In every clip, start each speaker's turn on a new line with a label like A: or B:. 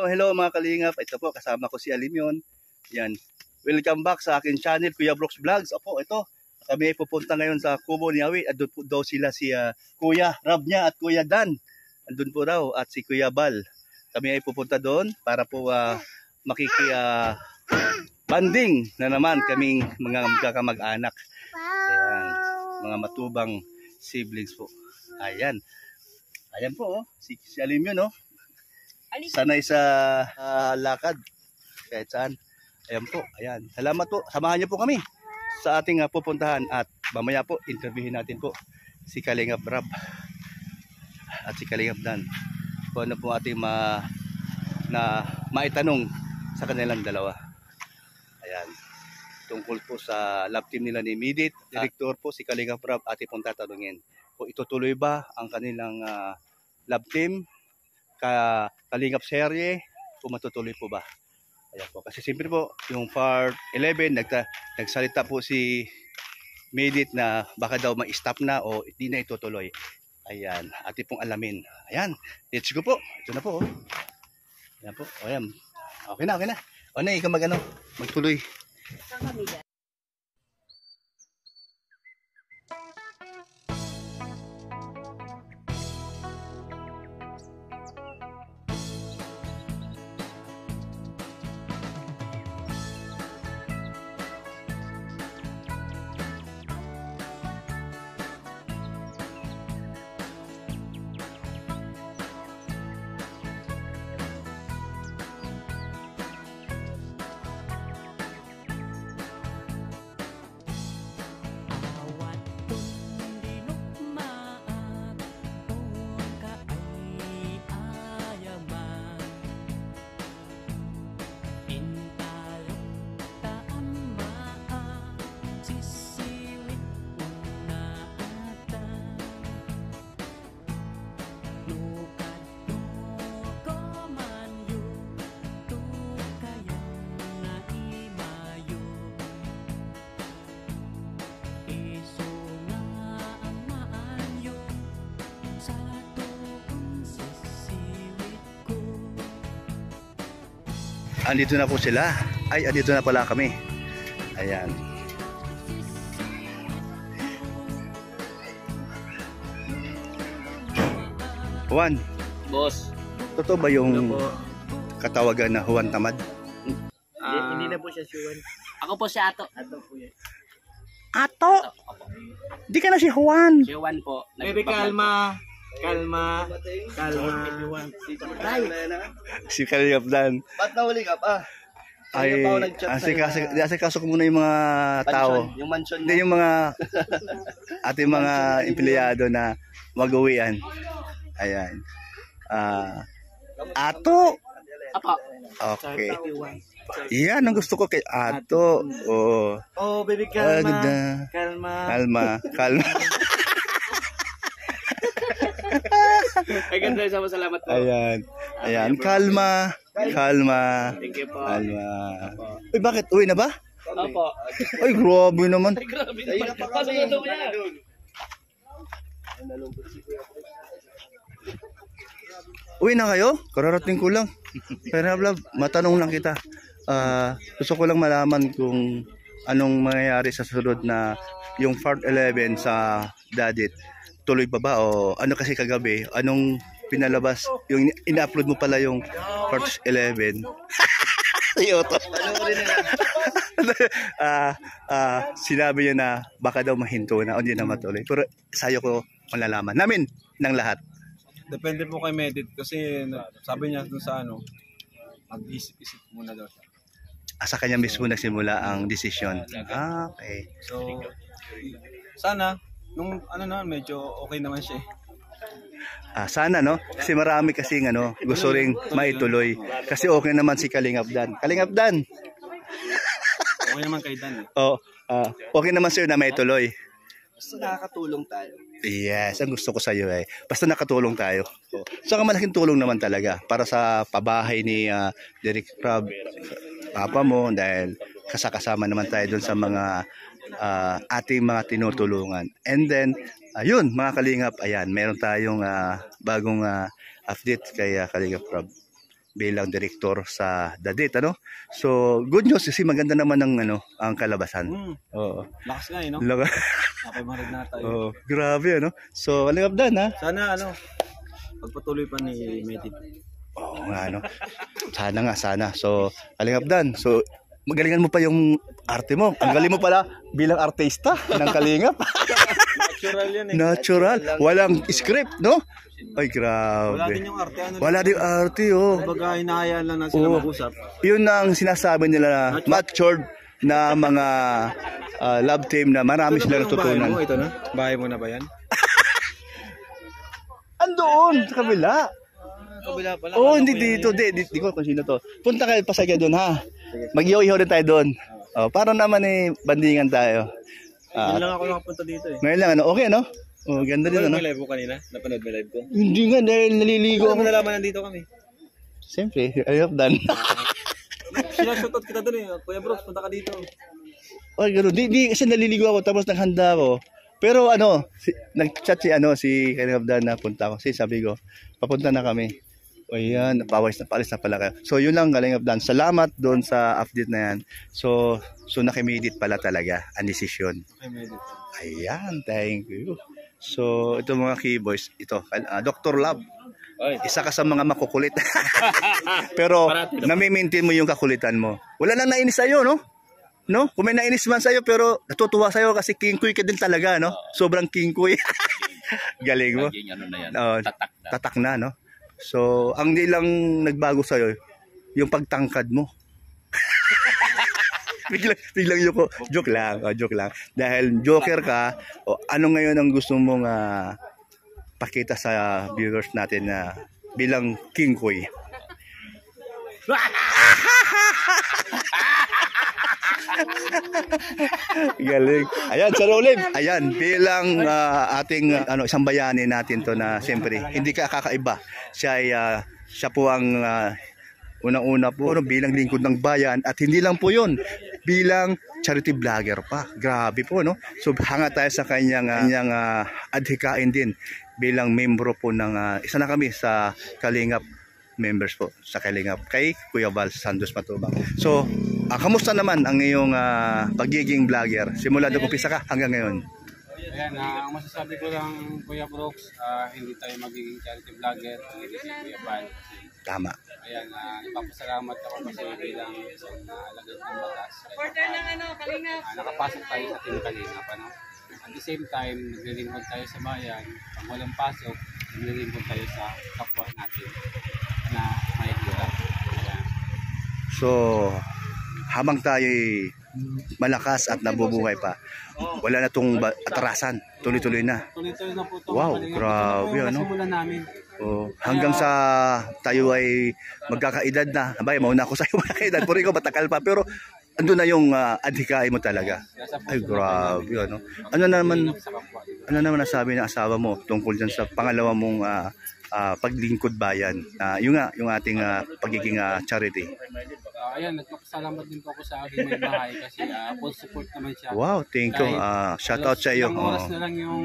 A: Hello mga kalingap. Ito po, kasama ko si Alimyon. Yan. Welcome back sa akin channel, Kuya Brooks Vlogs. Opo, ito. Kami ay pupunta ngayon sa Kubo ni Awi. At doon po daw sila si Kuya Rab niya at Kuya Dan. Andun po daw at si Kuya Bal. Kami ay pupunta doon para po banding na naman kaming mga magkakamag-anak. Ayan. Mga matubang siblings po. Ayan. Ayan po, si Alimyon, oh. Sanay sa lakad kahit saan. Ayan po, ayan. Salamat po, samahan niyo po kami sa ating pupuntahan at mamaya po interviewin natin po si Kalingap Rab at si Kalingap Dan kung ano po ating maitanong sa kanilang dalawa. Ayan, tungkol po sa love team nila ni Midit. Director po si Kalingap Rab, ating pong tatanungin kung itutuloy ba ang kanilang love team Kalingap serye kung matutuloy po ba. Ayan po. Kasi siyempre po yung part 11 nagsalita po si Midit na baka daw ma-stop na o hindi na itutuloy. Ayan, atin pong alamin. Ayan, let's go po. Ito na po. Ayan po. Ayan. Okay na, okay na. O na, ikaw magtuloy. Andito na po sila. Ay, andito na pala kami. Ayan. Juan.
B: Boss.
A: Totoo ba yung katawagan na Juan Tamad?
B: Hindi na po siya si Juan. Ako po si Ato. Ato po yan.
A: Ato? Di ka na si Juan.
B: Si Juan po.
C: Baby, kalma. Kalma.
A: Si Kalingap Dan.
C: Ba't nahuli ka pa?
A: Ay, asikaso ko muna yung mga tao.
C: Yung mansion.
A: Hindi yung mga ating mga empleyado na mag-uwian. Ayan. Ato.
B: Apo.
A: Okay. Yan ang gusto ko kay Ato.
C: Oh, baby, kalma.
A: Kalma.
B: Ay, ganda, salamat po.
A: Ayan. Kalma.
B: Thank you po.
A: Kalma. Uy, bakit? Uwi na ba?
B: Opo.
A: Ay, grabe naman.
B: Grabe naman. Pasunod mo yan.
A: Uwi na kayo? Kararating ko lang. Pero matanong lang kita. Gusto ko lang malaman kung anong mangyayari sa susunod na yung part 11 sa Dadit. Tuloy pa ba o ano kasi kagabi? Anong pinalabas? Yung ina-upload mo pala yung part 11. Sinabi niya na baka daw mahinto na o hindi na matuloy. Pero sayo ko malalaman namin ng lahat.
C: Depende po kay Medit kasi sabi niya dun sa mag-isip-isip muna daw siya.
A: Sa kanya mismo nagsimula ang desisyon. Okay.
C: So, sana, nung medyo okay naman siya.
A: Sana no? Kasi marami kasing gusto ring maituloy. Kasi okay naman si Kalingap Dan. Kalingap Dan!
C: Okay naman kay Dan.
A: Okay naman sir na maituloy.
C: Basta nakakatulong tayo.
A: Yes, ang gusto ko sa iyo basta nakatulong tayo. Saka malaking tulong naman talaga para sa pabahay ni Derek Rab, papa mo, dahil kasama naman tayo doon sa mga ating mga tinutulungan. And then, ayun mga kalingap, ayan, meron tayong bagong update kay Kalingap Rab. bilang direktor sa Dadet, ano? So, good news kasi maganda naman ang kalabasan. Oo.
C: Lakas nga eh, no? Nakimarig na tayo.
A: Oh, grabe, ano? So, Kalingap Dan, ha?
C: Sana, pagpatuloy pa ni Medit.
A: Oo nga, ano? Sana. So, Kalingap Dan, so, magalingan mo pa yung arte mo. Ang galing mo pala bilang artista ng Kalingap.
C: Natural yan eh.
A: Natural. Walang script, no? Ay, grabe.
C: Wala din yung arte.
A: Wala din arte, oh.
C: Kumbaga, hinahayaan lang na sila mag-usap.
A: Yun ang sinasabi nila na matured na mga love team na marami silang natutunan.
C: Ito na? Bahay mo na ba yan?
A: Andoon, sa kabila.
C: Kabila pala.
A: Oo, hindi dito. Di ko kung sino to. Punta kayo pa sa doon, ha? Mag-ihaw-ihaw din tayo doon. Para naman bandingan tayo.
C: Hindi lang ako nakapunta dito eh.
A: Ngayon lang, okay, no? Oh, ganda din, ano?
C: May live ko kanina? Napanood mo live ko?
A: Hindi nga, dahil naliligo
C: Ano
A: ako.
C: mo nalaman nandito kami?
A: Siyempre, ayop dan.
C: Sinasutot kita dun eh. Kuya Brooks, punta ka dito.
A: Ay, gano'n. Di kasi naliligo ako, tapos naghanda ako. Pero nag-chat si Kalingap Dan na punta ako. Sabi ko, papunta na kami. O yan, paalis na pala kayo. So yun lang, Kalingap Dan. Salamat doon sa update na yan. So nakimedit pala talaga ang desisyon. Ayan, thank you. So ito mga keyboys, ito, Dr. Love. Isa ka sa mga makukulit. Pero nami-maintain mo yung kakulitan mo. Wala nang nainis sa'yo, no? No? Kung may nainis man sa'yo, pero natutuwa sa'yo kasi king-kuy ka din talaga, no? Sobrang king-kuy. Galing mo. Tatak na, no? So, ang nilang nagbago sa'yo, yung pagtangkad mo. biglang joke lang. Dahil joker ka, ano ngayon ang gusto mong pakita sa viewers natin na bilang king-kuy? Galing. Ayan, Sir Olive. Ayan, bilang ating isang bayani natin to na siyempre hindi ka kakaiba. Siya po ang unang-una po bilang lingkod ng bayan at hindi lang po 'yon, bilang charity vlogger pa. Grabe po, no? So hanga tayo sa kanyang adhikain din bilang membro po ng isa na kami sa Kalingap members po sa Kalingap kay Kuya Val Santos Matubang. So, kamusta naman ang iyong pagiging vlogger? Simula doon umpisa ka hanggang ngayon.
D: Ayan, ang masasabi ko lang, Kuya Brooks, hindi tayo magiging charity vlogger, hindi si Kuya Val.
A: Tama.
D: Ayan, ipapasalamat ako kasi bilang isang alagad ng batas.
B: Supporter ng Kalingap.
D: Nakapasok tayo sa Team Kalingap. At the same time, naglilingkod tayo sa bayan. Pag walang pasok, naglilingkod tayo sa kapwa natin na may hirap.
A: So, habang tayo malakas at nabubuhay pa, wala na itong atrasan. Tuloy-tuloy na.
D: Tuloy-tuloy na po ito.
A: Wow, grabe, ano?
D: Nasimulan namin.
A: Hanggang sa tayo ay magkakaedad na. Abay, mauna ako sa iyo magkakaedad. Pero ikaw matakal pa. Pero andun na yung adhikain mo talaga. Ay, grabe. Ano naman nasabi ng asawa mo tungkol dyan sa pangalawa mong paglingkod bayan? Yung ating pagiging charity.
D: Ayan, nagpapasalamat din po ako sa aking may bahay kasi full support naman siya.
A: Wow, thank you. Shout out sa iyo.
D: Ilang oras na lang yung,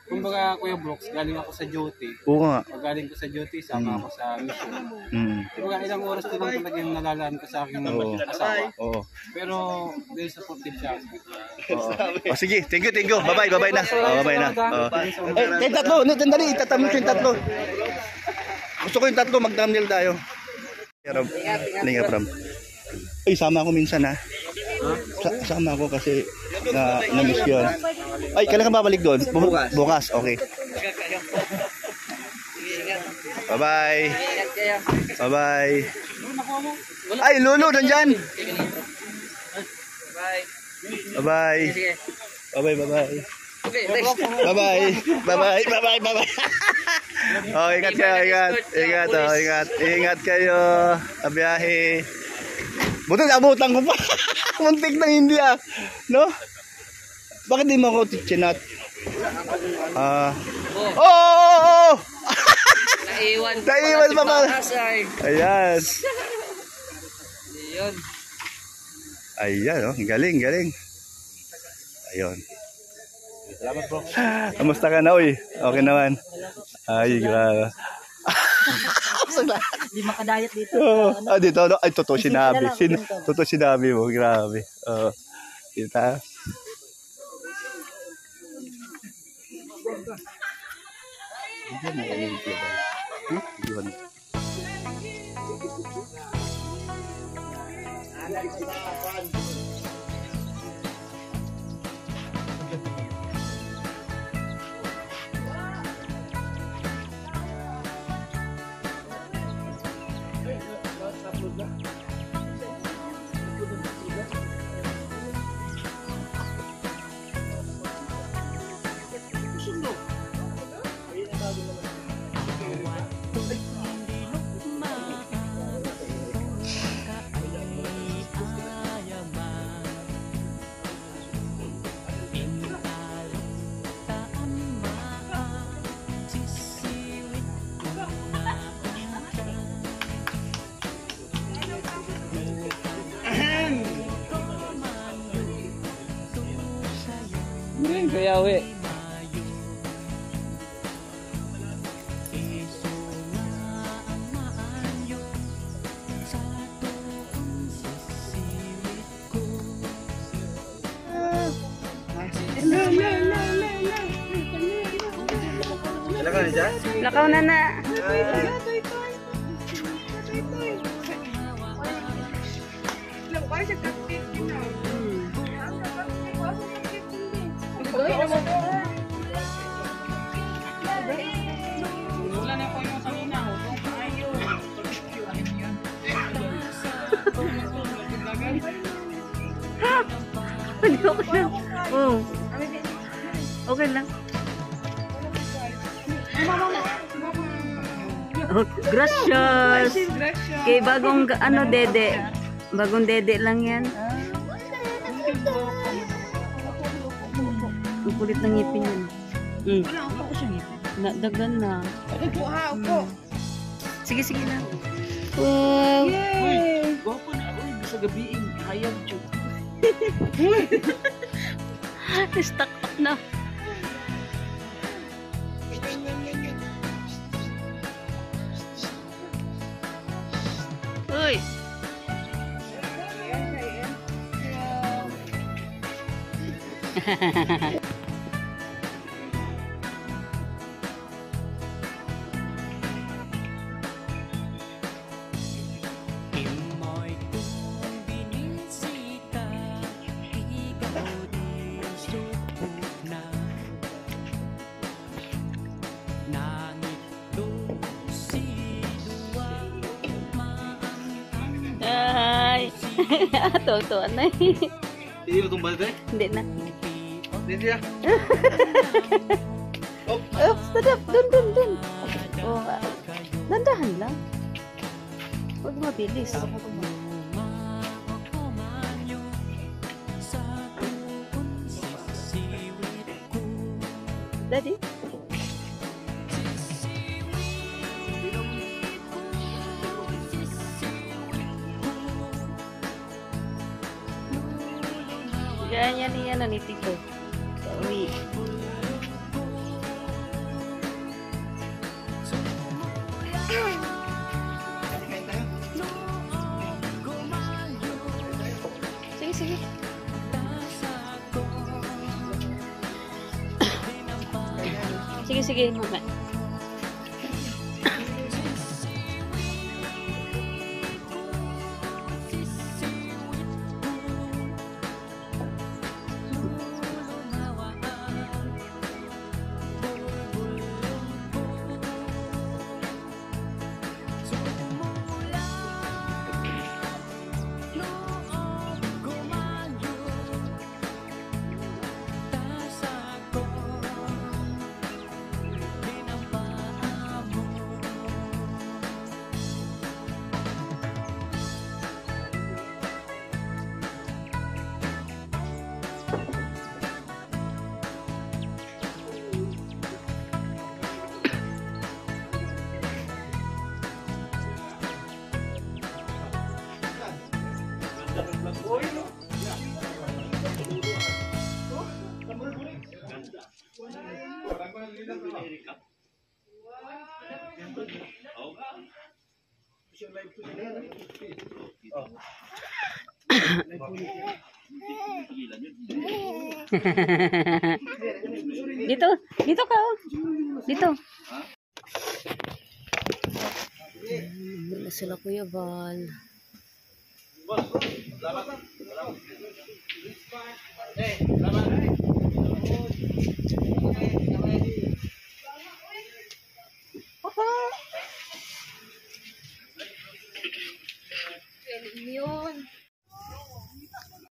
D: kumbaga Kuya Brooks, galing ako sa duty.
A: Oo nga.
D: Pag galing ko sa duty, sama ako sa mission. Kumbaga ilang oras na lang talaga yung nalalaan ko sa aking asawa. Pero very supportive siya.
A: Sige, thank you. Bye-bye na. Bye-bye na. Yung tatlo, dali, itatamit yung tatlo. Gusto ko yung tatlo, mag-thumbnail tayo. Lingap Ram. Ay, sama ako minsan, ha. Sama ako kasi na-miss yun. Ay, kailan ka babalik doon? Bukas, okay. Bye-bye. Bye-bye. Ay, Lulu, nandyan. Bye-bye. Bye-bye. Bye-bye. Oh, ingat kayo. Abiyahe. Buti nabutan ko pa. Muntik na hindi no? Bakit di mo ako chinat? Naiwan pa pala. Ayan. Ayan, galing. Ayun. Salamat, bro. Kamusta ka na, uy? Okay naman. Ay, grabe. Busog na.
B: Hindi makadayat dito.
A: Dito, no? Ay, totoo
B: Isipin
A: sinabi.
B: na lang, ganito.
A: Totoo sinabi mo, grabe. Kita. Hindi mo yan yung global. Hindi mo.
D: Kaya we.
E: Lakaw na na. Hindi, okay lang. Oo. Okay lang. Oh, gracias. Kay bagong ano dede. Bagong dede lang yan. Ang kulit ng ngipin yan.
B: Wala ako siya ngipin.
E: Dagan na.
F: Upo ha, upo.
E: Sige, sige lang. Wow.
B: Uy, gwapo na. Uy, bisa gabiing. Hayag dyan.
E: Stuck up na. Uy. Ay. Tuwa na eh.
A: Hindi mo itong balde?
E: Hindi na.
A: Hindi siya.
E: Oops, tadap. Dun. Oh, dandahan lang. Huwag mabilis. Daddy? Ganyan yan ni Tito. Uwi. Sige, sige. Sige, sige, mama. Dito, dito ka. Oh. Dito. Wala sila Kuya Val.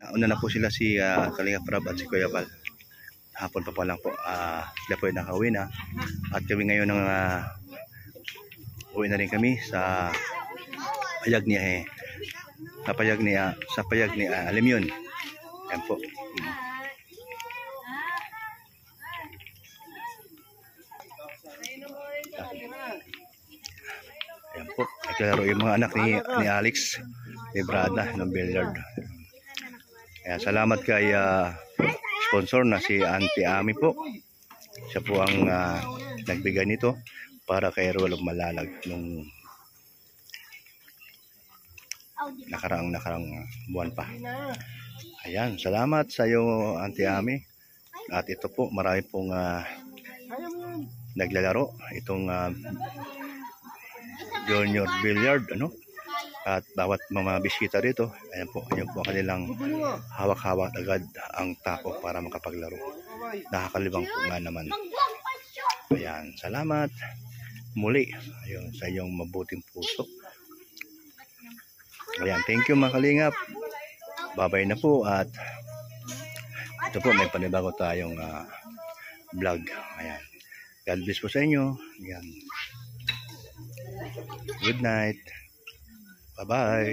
A: Nauna na po sila si Kalinga Prab at si Kuya Val. Hapon pa lang po. Sila po ay nakauwi na. At kami ngayon ng uwi na rin kami sa payag ni sa payag ni Alimyon. Yan po. Yan po. Naglalaro yung mga anak ni Alex, ni Brada ng billiard. Kaya salamat kay sponsor na si Auntie Ami po. Siya po ang nagbigay nito para kay Rolog Malalag nung nakaraang buwan pa. Ayan, salamat sa iyo Auntie Ami. At ito po, marami pong naglalaro itong junior billiard, ano? At bawat mga bisita dito, ayan po ang kanilang hawak-hawak agad ang tako para makapaglaro. Nakakalibang po nga naman. Ayan, salamat muli ayun, sa iyong mabuting puso. Ayan, thank you mga kalingap. Babay na po at ito po may panibago tayong vlog. Ayan. God bless po sa inyo. Ayan. Good night. Bye-bye.